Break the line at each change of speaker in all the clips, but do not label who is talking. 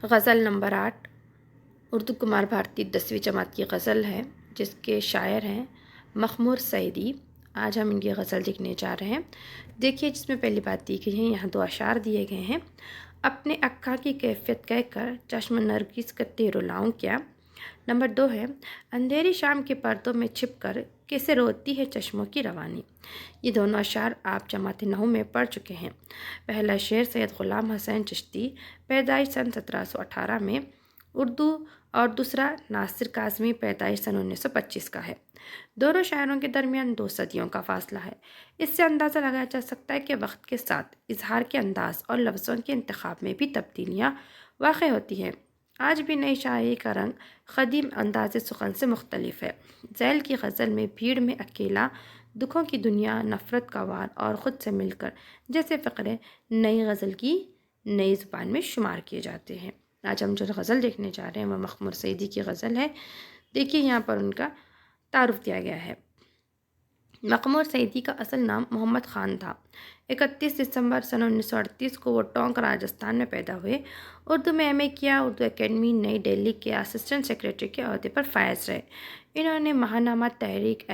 غزل number 8 Urdu Kumar بھارتی 10ویں جماعت کی غزل ہے، جس کے شاعر ہیں مخمور سعیدی۔ آج ہم ان کی غزل دیکھنے جا رہے ہیں۔ دیکھیے، جس میں پہلی بات دی گئی ہے، یہاں 2 اشعار دیے گئے ہیں۔ اپنے اکھا کی کیفیت کہہ کر چشم نرگس کتے رلاؤں کیا۔ نمبر 2 ہے، اندھیری شام کے پردوں میں چھپ کر کیسے روتی ہے چشموں کی روانی۔ یہ دونوں اشعار آپ جماعت 9 میں پڑھ چکے ہیں۔ پہلا شعر سید غلام حسین چشتی، پیدائش سن 1718 میں اردو، اور دوسرا ناصر کاظمی، پیدائش سن 1925 کا ہے۔ دونوں شاعروں کے درمیان 2 صدیوں کا فاصلہ ہے۔ اس سے اندازہ لگایا جا سکتا ہے کہ وقت کے ساتھ اظہار کے انداز اور لفظوں کے انتخاب میں بھی تبدیلیاں واقع ہوتی ہیں۔ آج بھی نئی شاعری کا رنگ قدیم انداز سخن سے مختلف ہے۔ ذیل کی غزل میں بھیڑ میں اکیلا، دکھوں کی دنیا، نفرت کا وار اور خود سے مل کر جیسے فقرے نئی غزل کی نئی زبان میں شمار کیے جاتے ہیں۔ آج ہم جو غزل دیکھنے جا رہے ہیں وہ مخمور سعیدی کی غزل ہے۔ دیکھیے، یہاں پر ان کا تعارف دیا گیا ہے۔ مخمور سعیدی کا اصل نام محمد خان تھا۔ 31 دسمبر سن 1938 کو وہ ٹونک، راجستھان میں پیدا ہوئے۔ اردو میں ایم اے کیا۔ اردو اکیڈمی نئی دہلی کے اسسٹنٹ سیکریٹری کے عہدے پر فائز رہے۔ انہوں نے ماہنامہ تحریک،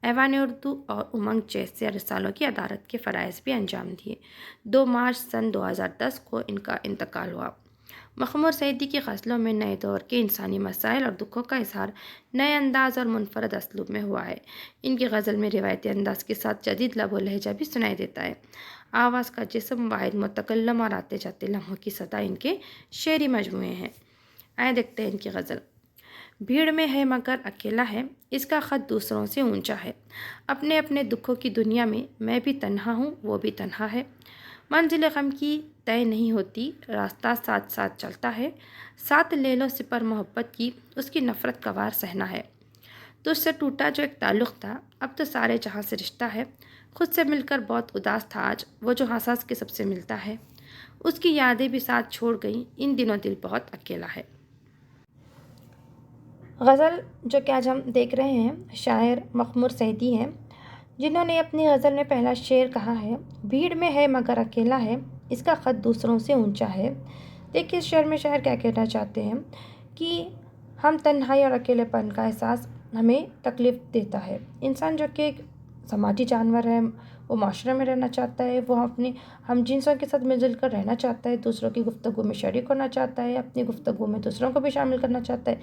ایوان اردو اور امنگ جیسے رسالوں کی ادارت کے فرائض بھی انجام دیے۔ 2 مارچ سن 2010 کو ان کا انتقال ہوا۔ مخمور سعیدی کی غزلوں میں نئے دور کے انسانی مسائل اور دکھوں کا اظہار نئے انداز اور منفرد اسلوب میں ہوا ہے۔ ان کی غزل میں روایتی انداز کے ساتھ جدید لب و لہجہ بھی سنائی دیتا ہے۔ آواز کا جسم، واحد متکلم اور آتے جاتے لمحوں کی صدا ان کے شعری مجموعے ہیں۔ آئے دیکھتے ہیں ان کی غزل۔ بھیڑ میں ہے مگر اکیلا ہے، اس کا خط دوسروں سے اونچا ہے۔ اپنے اپنے دکھوں کی دنیا میں بھی تنہا ہوں، وہ بھی تنہا ہے۔ منزل غم کی طے نہیں ہوتی، راستہ ساتھ ساتھ چلتا ہے۔ ساتھ لے لو سپر محبت کی، اس کی نفرت کا وار سہنا ہے۔ تجھ سے ٹوٹا جو ایک تعلق تھا، اب تو سارے جہاں سے رشتہ ہے۔ خود سے مل کر بہت اداس تھا آج، وہ جو ہنس ہنس کے سب سے ملتا ہے۔ اس کی یادیں بھی ساتھ چھوڑ گئیں، ان دنوں دل بہت اکیلا ہے۔ غزل جو کہ آج ہم دیکھ رہے ہیں، شاعر مخمور سعیدی ہیں، جنہوں نے اپنی غزل میں پہلا شعر کہا ہے، بھیڑ میں ہے مگر اکیلا ہے، اس کا خط دوسروں سے اونچا ہے۔ دیکھیے، اس شعر میں شاعر کیا کہنا چاہتے ہیں کہ ہم تنہائی اور اکیلے پن کا احساس ہمیں تکلیف دیتا ہے۔ انسان جو کہ ایک سماجی جانور ہے، وہ معاشرے میں رہنا چاہتا ہے، وہ اپنے ہم جنسوں کے ساتھ مل جل کر رہنا چاہتا ہے، دوسروں کی گفتگو میں شریک ہونا چاہتا ہے، اپنی گفتگو میں دوسروں کو بھی شامل کرنا چاہتا ہے۔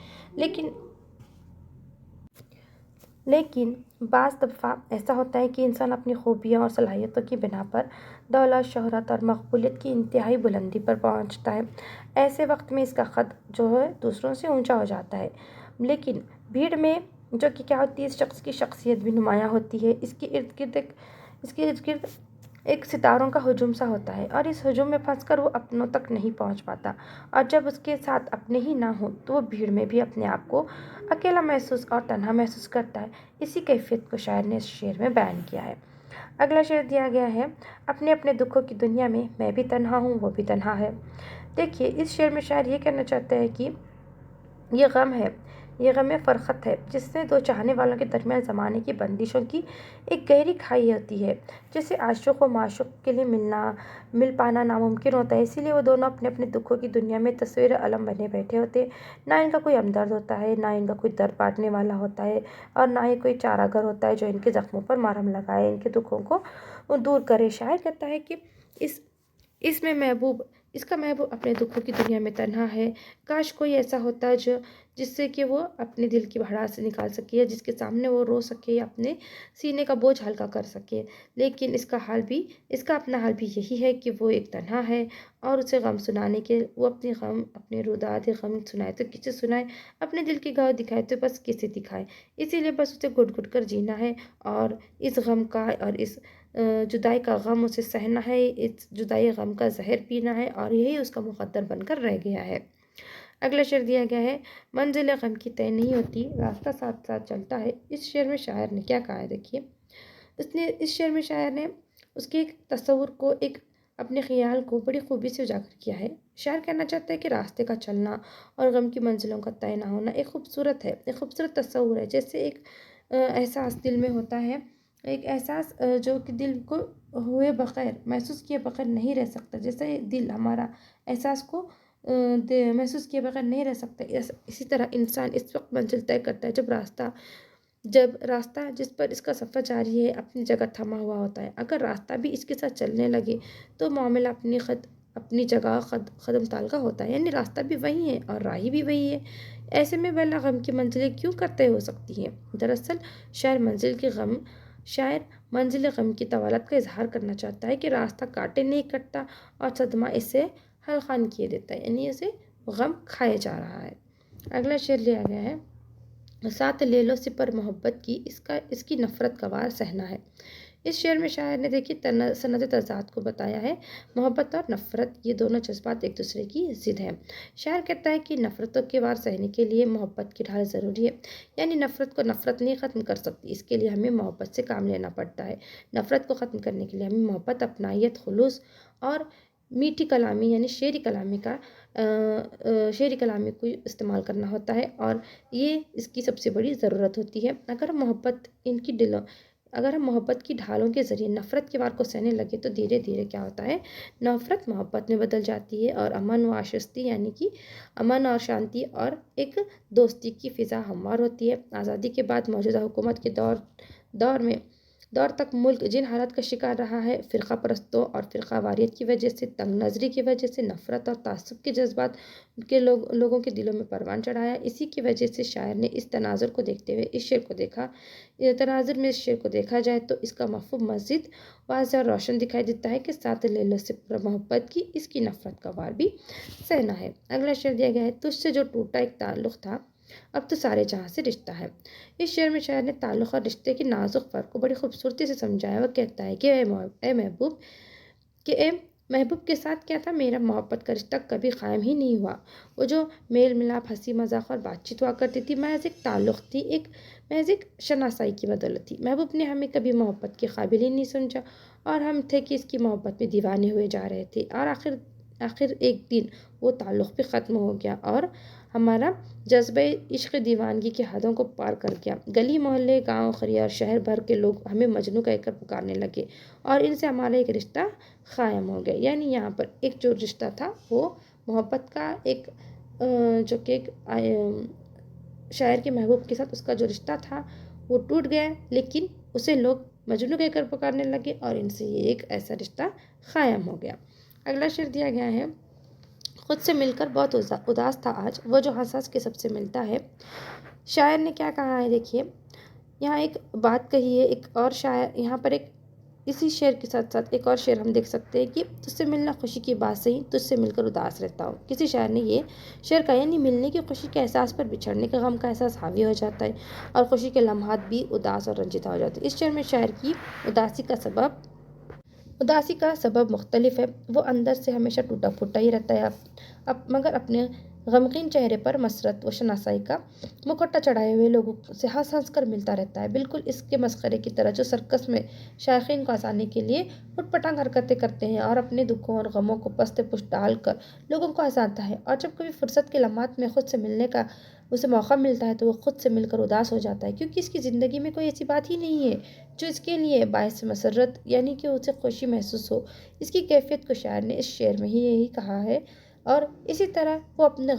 لیکن بعض دفعہ ایسا ہوتا ہے کہ انسان اپنی خوبیوں اور صلاحیتوں کی بنا پر دولت، شہرت اور مقبولیت کی انتہائی بلندی پر پہنچتا ہے۔ ایسے وقت میں اس کا خط جو ہے دوسروں سے اونچا ہو جاتا ہے۔ لیکن بھیڑ میں جو کہ کیا ہوتی ہے، اس شخص کی شخصیت بھی نمایاں ہوتی ہے۔ اس کے ارد گرد ایک ستاروں کا ہجوم سا ہوتا ہے، اور اس ہجوم میں پھنس کر وہ اپنوں تک نہیں پہنچ پاتا، اور جب اس کے ساتھ اپنے ہی نہ ہوں تو وہ بھیڑ میں بھی اپنے آپ کو اکیلا محسوس اور تنہا محسوس کرتا ہے۔ اسی کیفیت کو شاعر نے اس شعر میں بیان کیا ہے۔ اگلا شعر دیا گیا ہے، اپنے اپنے دکھوں کی دنیا میں بھی تنہا ہوں، وہ بھی تنہا ہے۔ دیکھیے، اس شعر میں شاعر یہ کہنا چاہتا ہے کہ یہ غم فرقت ہے، جس سے 2 چاہنے والوں کے درمیان زمانے کی بندشوں کی ایک گہری کھائی ہوتی ہے، جسے عاشق و معشوق کے لیے مل پانا ناممکن ہوتا ہے۔ اسی لیے وہ دونوں اپنے اپنے دکھوں کی دنیا میں تصویر علم بنے بیٹھے ہوتے ہیں۔ نہ ان کا کوئی ہمدرد ہوتا ہے، نہ ان کا کوئی درد بانٹنے والا ہوتا ہے، اور نہ ہی کوئی چارہ گر ہوتا ہے جو ان کے زخموں پر مرہم لگائے، ان کے دکھوں کو دور کرے۔ شاعر کہتا ہے کہ اس کا محبوب اپنے دکھوں کی دنیا میں تنہا ہے۔ کاش کوئی ایسا ہوتا جس سے کہ وہ اپنے دل کی بھڑاس نکال سکے، یا جس کے سامنے وہ رو سکے، یا اپنے سینے کا بوجھ ہلکا کر سکے۔ لیکن اس کا اپنا حال بھی یہی ہے کہ وہ ایک تنہا ہے، اور اسے غم سنانے کے وہ اپنے روداد غم سنائے تو کسے سنائے، اپنے دل کی گاہ دکھائے تو بس کسے دکھائے۔ اسی لیے بس اسے گھٹ گھٹ کر جینا ہے، اور اس غم کا اور اس جدائی کا غم اسے سہنا ہے، اس جدائی غم کا زہر پینا ہے، اور یہی اس کا مقدر بن کر رہ گیا ہے۔ اگلا شعر دیا گیا ہے، منزل غم کی طے نہیں ہوتی، راستہ ساتھ ساتھ چلتا ہے۔ اس شعر میں شاعر نے کیا کہا ہے، دیکھیے، اس شعر میں شاعر نے اس کے ایک تصور کو، اپنے خیال کو بڑی خوبی سے اجاگر کیا ہے۔ شاعر کہنا چاہتا ہے کہ راستے کا چلنا اور غم کی منزلوں کا طے نہ ہونا ایک خوبصورت تصور ہے، جیسے ایک احساس دل میں ہوتا ہے، ایک احساس جو کہ دل کو ہوئے بغیر، محسوس کیے بغیر نہیں رہ سکتا، جیسے دل ہمارا احساس کو محسوس کیے بغیر نہیں رہ سکتا۔ اسی طرح انسان اس وقت منزل طے کرتا ہے جب راستہ جس پر اس کا سفر جاری ہے اپنی جگہ تھما ہوا ہوتا ہے۔ اگر راستہ بھی اس کے ساتھ چلنے لگے تو معاملہ اپنی جگہ قدم تال کا ہوتا ہے، یعنی راستہ بھی وہی ہے اور راہی بھی وہی ہے۔ ایسے میں بلا غم کی منزلیں کیوں کرتے ہو سکتی ہیں؟ دراصل شاعر منزل غم کی طوالت کا اظہار کرنا چاہتا ہے کہ راستہ کاٹے نہیں کٹتا اور صدمہ اسے حلقان کیے دیتا ہے، یعنی اسے غم کھائے جا رہا ہے۔ اگلا شعر لیا گیا ہے، ساتھ لے لو سپر محبت کی، اس کی نفرت کا وار سہنا ہے۔ اس شعر میں شاعر نے دیکھیے سند تضاد کو بتایا ہے۔ محبت اور نفرت یہ دونوں جذبات ایک دوسرے کی ضد ہیں۔ شاعر کہتا ہے کہ نفرتوں کے وار سہنے کے لیے محبت کی ڈھال ضروری ہے، یعنی نفرت کو نفرت نہیں ختم کر سکتی، اس کے لیے ہمیں محبت سے کام لینا پڑتا ہے۔ نفرت کو ختم کرنے کے لیے ہمیں محبت، اپنائیت، خلوص اور میٹھی کلامی یعنی شعری کلامی کو استعمال کرنا ہوتا ہے، اور یہ اس کی سب سے بڑی ضرورت ہوتی ہے۔ اگر ہم محبت کی ڈھالوں کے ذریعے نفرت کے وار کو سہنے لگے تو دھیرے دھیرے کیا ہوتا ہے، نفرت محبت میں بدل جاتی ہے اور امن و آشستی یعنی کہ امن اور شانتی اور ایک دوستی کی فضا ہموار ہوتی ہے۔ آزادی کے بعد موجودہ حکومت کے دور تک ملک جن حالات کا شکار رہا ہے، فرقہ پرستوں اور فرقہ واریت کی وجہ سے، تنگ نظری کی وجہ سے، نفرت اور تعصب کے جذبات کے لوگوں کے دلوں میں پروان چڑھایا، اسی کی وجہ سے شاعر نے اس تناظر کو دیکھتے ہوئے اس شعر کو دیکھا جائے تو اس کا مفہوم مزید واضح اور روشن دکھائی دیتا ہے کہ ساتھ لے لو سپر محبت کی، اس کی نفرت کا وار بھی سہنا ہے۔ اگلا شعر دیا گیا ہے، تجھ سے جو ٹوٹا ایک تعلق تھا اب تو سارے جہاں سے رشتہ ہے۔ اس شعر میں شاعر نے تعلق اور رشتے کے نازک فرق کو بڑی خوبصورتی سے سمجھایا۔ وہ کہتا ہے کہ اے محبوب کے ساتھ کیا تھا، میرا محبت کا رشتہ کبھی قائم ہی نہیں ہوا۔ وہ جو میل ملاپ، ہنسی مذاق اور بات چیت ہوا کرتی تھی، محض ایک تعلق تھی، محض ایک شناسائی کی بدولت تھی۔ محبوب نے ہمیں کبھی محبت کے قابل ہی نہیں سمجھا اور ہم تھے کہ اس کی محبت میں دیوانے ہوئے جا رہے تھے، اور آخر ایک دن وہ تعلق بھی ختم ہو گیا اور ہمارا جذبہ عشق دیوانگی کی حدوں کو پار کر گیا۔ گلی محلے، گاؤں خریا اور شہر بھر کے لوگ ہمیں مجنوں کہہ کر پکارنے لگے اور ان سے ہمارا ایک رشتہ قائم ہو گیا۔ یعنی یہاں پر ایک جو رشتہ تھا وہ محبت کا جو کہ شاعر کے محبوب کے ساتھ اس کا جو رشتہ تھا وہ ٹوٹ گیا، لیکن اسے لوگ مجنوں کہہ کر پکارنے لگے اور ان سے یہ ایک ایسا رشتہ قائم ہو گیا۔ اگلا شعر دیا گیا ہے، خود سے مل کر بہت اداس تھا آج، وہ جو ہنس کے سب سے ملتا ہے۔ شاعر نے کیا کہا ہے، دیکھیے یہاں ایک بات کہی ہے، ایک اور شاعر یہاں پر اسی شعر کے ساتھ ساتھ ایک اور شعر ہم دیکھ سکتے ہیں کہ تجھ سے ملنا خوشی کی بات صحیح، تجھ سے مل کر اداس رہتا ہوں۔ کسی شاعر نے یہ شعر کہا، یعنی ملنے کی خوشی کے احساس پر بچھڑنے کے غم کا احساس حاوی ہو جاتا ہے اور خوشی کے لمحات بھی اداس اور رنجیدہ ہو جاتے ہیں۔ اس شعر میں شاعر کی اداسی کا سبب مختلف ہے، وہ اندر سے ہمیشہ ٹوٹا پھوٹا ہی رہتا ہے، مگر اپنے غمگین چہرے پر مسرت و شناسائی کا مکھوٹا چڑھائے ہوئے لوگوں سے ہنس ہنس کر ملتا رہتا ہے، بالکل اس کے مسخرے کی طرح جو سرکس میں شائقین کو ہنسانے کے لیے اٹھ پٹانگ حرکتیں کرتے ہیں اور اپنے دکھوں اور غموں کو پست پشت ڈال کر لوگوں کو ہنساتا ہے، اور جب کبھی فرصت کے لمحات میں خود سے ملنے کا اسے موقع ملتا ہے تو وہ خود سے مل کر اداس ہو جاتا ہے، کیونکہ اس کی زندگی میں کوئی ایسی بات ہی نہیں ہے جو اس کے لیے باعث مسرت یعنی کہ اسے خوشی محسوس ہو۔ اس کی کیفیت کو شاعر نے اس شعر میں ہی یہی کہا ہے، اور اسی طرح وہ اپنے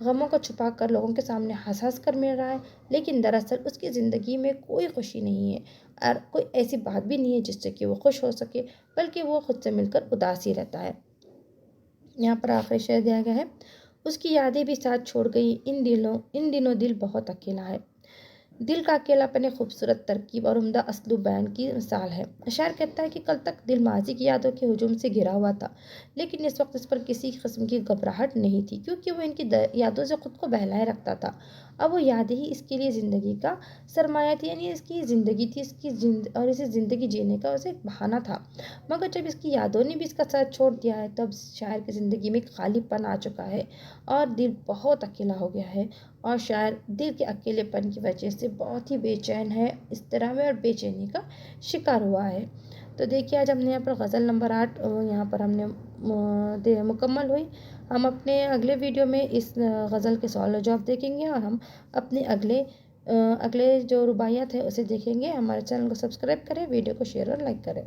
غموں کو چھپا کر لوگوں کے سامنے ہنس ہنس کر مل رہا ہے، لیکن دراصل اس کی زندگی میں کوئی خوشی نہیں ہے اور کوئی ایسی بات بھی نہیں ہے جس سے کہ وہ خوش ہو سکے، بلکہ وہ خود سے مل کر اداس ہی رہتا ہے۔ یہاں پر آخری شعر دیا گیا ہے، اس کی یادیں بھی ساتھ چھوڑ گئی، ان دنوں دل بہت اکیلا ہے۔ دل کا اکیلا پن ایک خوبصورت ترکیب اور عمدہ اسلوب بیان کی مثال ہے۔ شاعر کہتا ہے کہ کل تک دل ماضی کی یادوں کے ہجوم سے گھرا ہوا تھا، لیکن اس وقت اس پر کسی قسم کی گھبراہٹ نہیں تھی، کیونکہ وہ ان کی یادوں سے خود کو بہلائے رکھتا تھا۔ اب وہ یادیں ہی اس کے لیے زندگی کا سرمایہ تھی، یعنی اس کی زندگی تھی، اور اسے زندگی جینے کا اسے ایک بہانہ تھا۔ مگر جب اس کی یادوں نے بھی اس کا ساتھ چھوڑ دیا ہے تو اب شاعر کی زندگی میں ایک خالی پن آ چکا ہے اور دل بہت اکیلا ہو گیا ہے، اور شاعر دل کے اکیلے پن کی وجہ سے بہت ہی بے چین ہے، اضطراب میں اور بے چینی کا شکار ہوا ہے۔ تو دیکھیے آج ہم نے یہاں پر غزل نمبر 8 یہاں پر ہم نے مکمل ہوئی۔ ہم اپنے اگلے ویڈیو میں اس غزل کے سوال و جواب دیکھیں گے، اور ہم اپنے اگلے جو رباعیات ہیں اسے دیکھیں گے۔ ہمارے چینل کو سبسکرائب کریں، ویڈیو کو شیئر اور لائک کریں۔